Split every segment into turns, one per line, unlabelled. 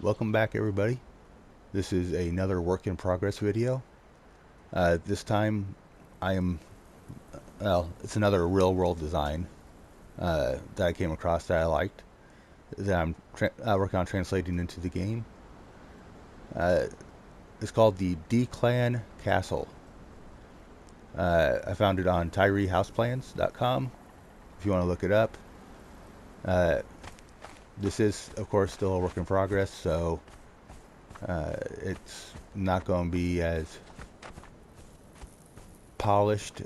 Welcome back, everybody. This is another work in progress video. This time I am, well, it's another real world design that I came across that I liked, that I'm working on translating into the game. It's called the Declan Castle. I found it on Tyree House Plans.com if you want to look it up. This is, of course, still a work in progress, so it's not going to be as polished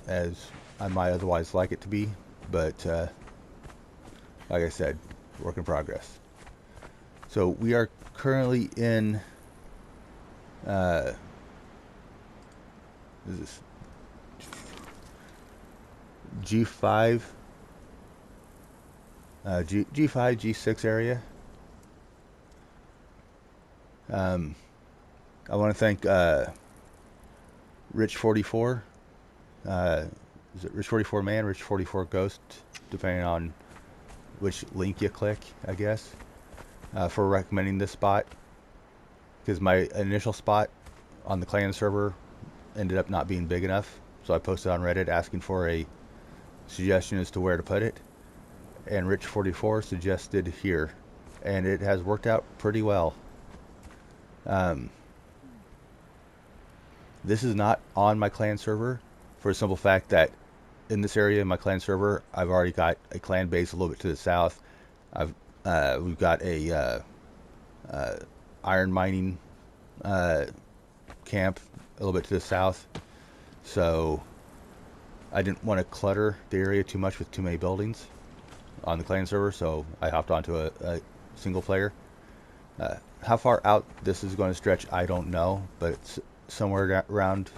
as I might otherwise like it to be, but like I said, work in progress. So we are currently in is this G5, G5, G6 area. I want to thank Rich44. Is it Rich44 Man, Rich44 Ghost, depending on which link you click, I guess, for recommending this spot. Because my initial spot on the clan server ended up not being big enough, so I posted on Reddit asking for a suggestion as to where to put it, and Rich44 suggested here, and it has worked out pretty well. This is not on my clan server for the simple fact that in this area, in my clan server, I've already got a clan base a little bit to the south. We've got a iron mining camp a little bit to the south, so I didn't want to clutter the area too much with too many buildings on the clan server, so I hopped onto a single player. How far out this is going to stretch, I don't know, but it's somewhere around,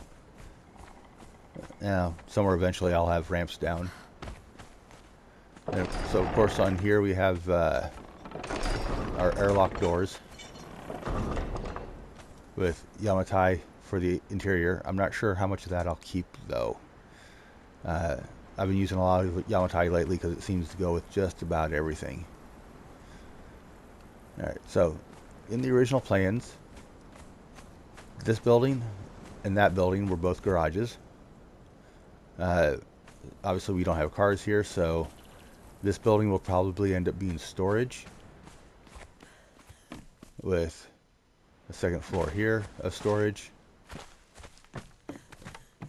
somewhere eventually I'll have ramps down. And so of course on here we have our airlock doors with Yamatai for the interior. I'm not sure how much of that I'll keep though. I've been using a lot of Yamatai lately because it seems to go with just about everything. Alright, so in the original plans, this building and that building were both garages. Obviously we don't have cars here, so this building will probably end up being storage, with a second floor here of storage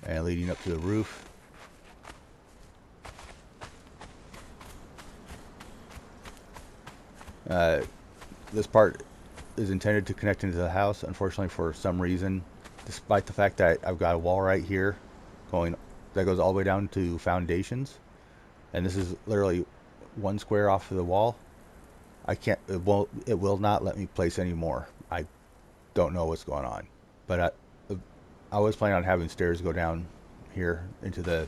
and leading up to the roof. This part is intended to connect into the house. Unfortunately, for some reason, despite the fact that I've got a wall right here that goes all the way down to foundations, and this is literally one square off of the wall, it will not let me place any more. I don't know what's going on, but I was planning on having stairs go down here into the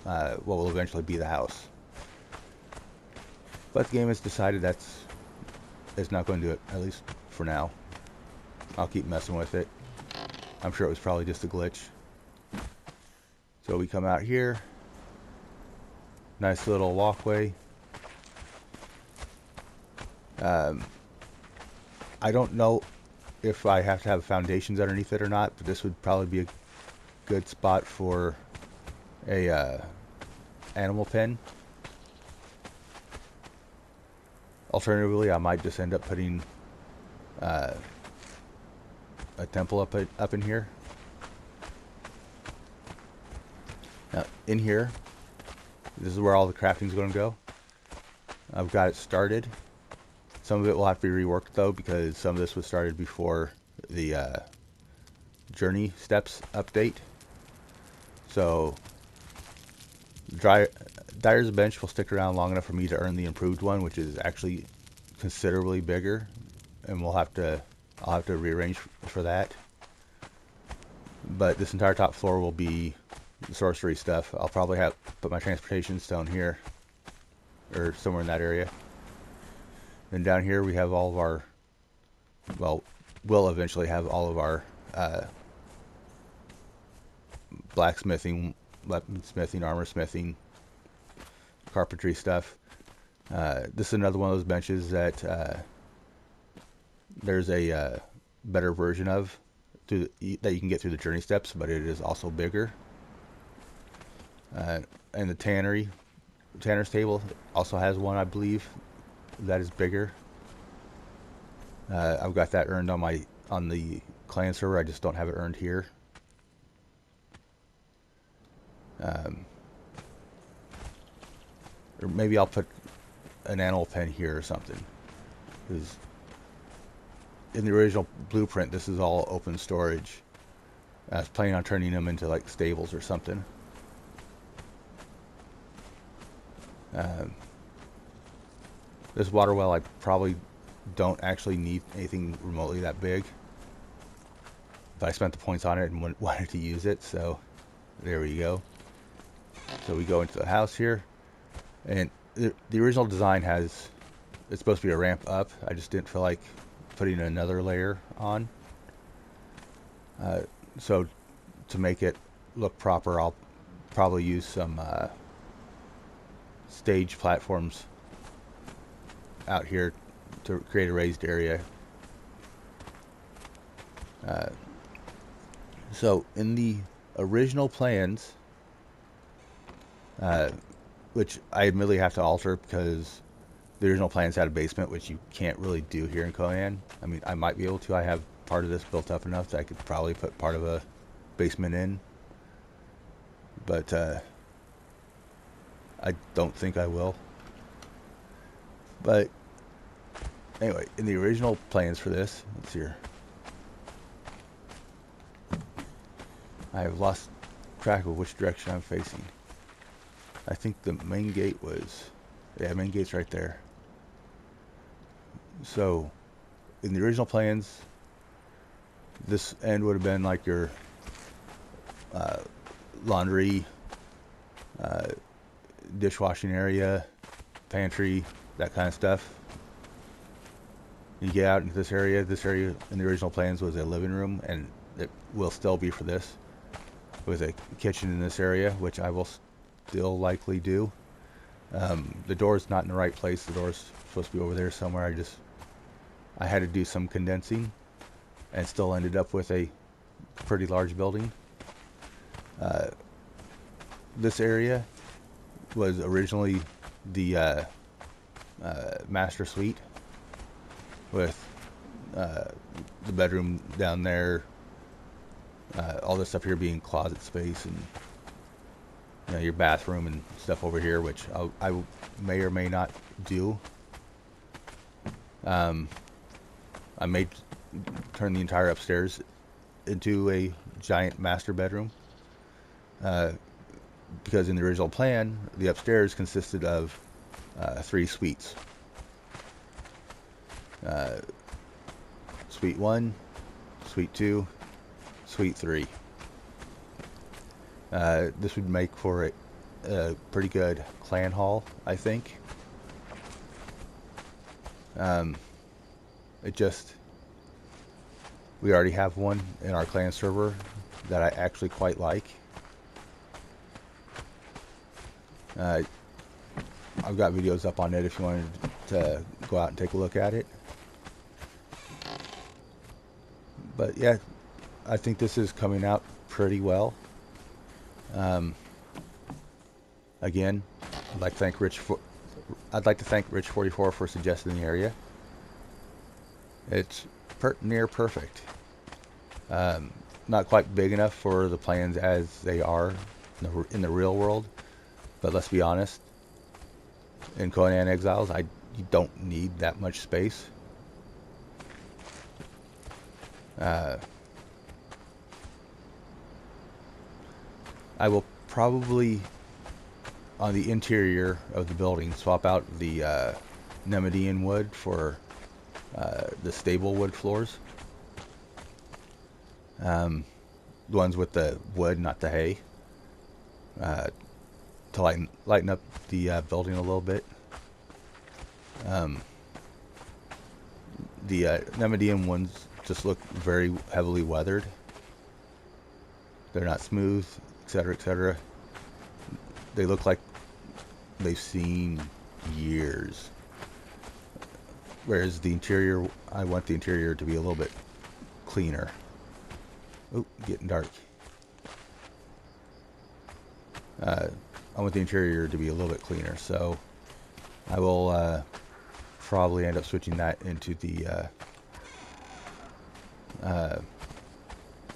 what will eventually be the house, but the game has decided it's not going to do it, at least for now. I'll keep messing with it. I'm sure it was probably just a glitch. So we come out here, nice little walkway. I don't know if I have to have foundations underneath it or not, but this would probably be a good spot for a animal pen. Alternatively, I might just end up putting a temple up in here. Now, in here, this is where all the crafting is going to go. I've got it started. Some of it will have to be reworked though, because some of this was started before the journey steps update. So Dyer's bench will stick around long enough for me to earn the improved one, which is actually considerably bigger, and I'll have to rearrange for that. But this entire top floor will be the sorcery stuff. I'll probably put my transportation stone here, or somewhere in that area. Then down here we have all of our, well, we'll eventually have all of our blacksmithing, weaponsmithing, armor smithing, carpentry stuff. This is another one of those benches that there's a better version of that you can get through the journey steps, but it is also bigger. And the tanner's table also has one, I believe, that is bigger. I've got that earned on the clan server. I just don't have it earned here. Or maybe I'll put an animal pen here or something. Because in the original blueprint, this is all open storage. I was planning on turning them into like stables or something. This water well, I probably don't actually need anything remotely that big. But I spent the points on it and wanted to use it, so there we go. So we go into the house here, and the original design it's supposed to be a ramp up. I just didn't feel like putting another layer on. So to make it look proper, I'll probably use some stage platforms out here to create a raised area. So in the original plans, which I admittedly have to alter because the original plans had a basement, which you can't really do here in Conan. I mean, I might be able to. I have part of this built up enough that I could probably put part of a basement in. But I don't think I will. But anyway, in the original plans for this, let's see here. I have lost track of which direction I'm facing. I think the main gate was... Yeah, main gate's right there. So, in the original plans, this end would have been like your laundry, dishwashing area, pantry, that kind of stuff. You get out into this area in the original plans was a living room, and it will still be for this, with a kitchen in this area, which I will still likely do. The door's not in the right place. The door's supposed to be over there somewhere. I had to do some condensing and still ended up with a pretty large building. This area was originally the master suite with the bedroom down there, all this stuff here being closet space, and your bathroom and stuff over here, which I may or may not do. I may turn the entire upstairs into a giant master bedroom, because in the original plan, the upstairs consisted of 3 suites. Suite 1, Suite 2, Suite 3. This would make for a pretty good clan hall, I think. We already have one in our clan server that I actually quite like. I've got videos up on it if you wanted to go out and take a look at it. But yeah, I think this is coming out pretty well. Again, I'd like to thank Rich44 for suggesting the area. It's near perfect. Not quite big enough for the plans as they are in the real world, but let's be honest, in Conan Exiles, you don't need that much space. I will probably, on the interior of the building, swap out the Nemedian wood for the stable wood floors. The ones with the wood, not the hay. To lighten up the building a little bit. The Nemedian ones just look very heavily weathered. They're not smooth, etc., etc. They look like they've seen years. Whereas the interior, I want the interior to be a little bit cleaner. Oh, getting dark. I want the interior to be a little bit cleaner, so I will probably end up switching that into the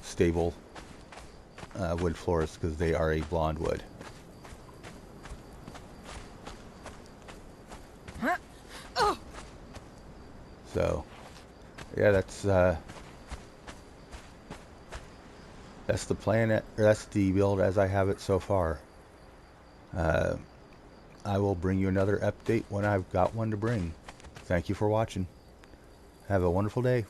stable wood floors because they are a blonde wood. So, yeah, that's the plan. That's the build as I have it so far. I will bring you another update when I've got one to bring. Thank you for watching. Have a wonderful day.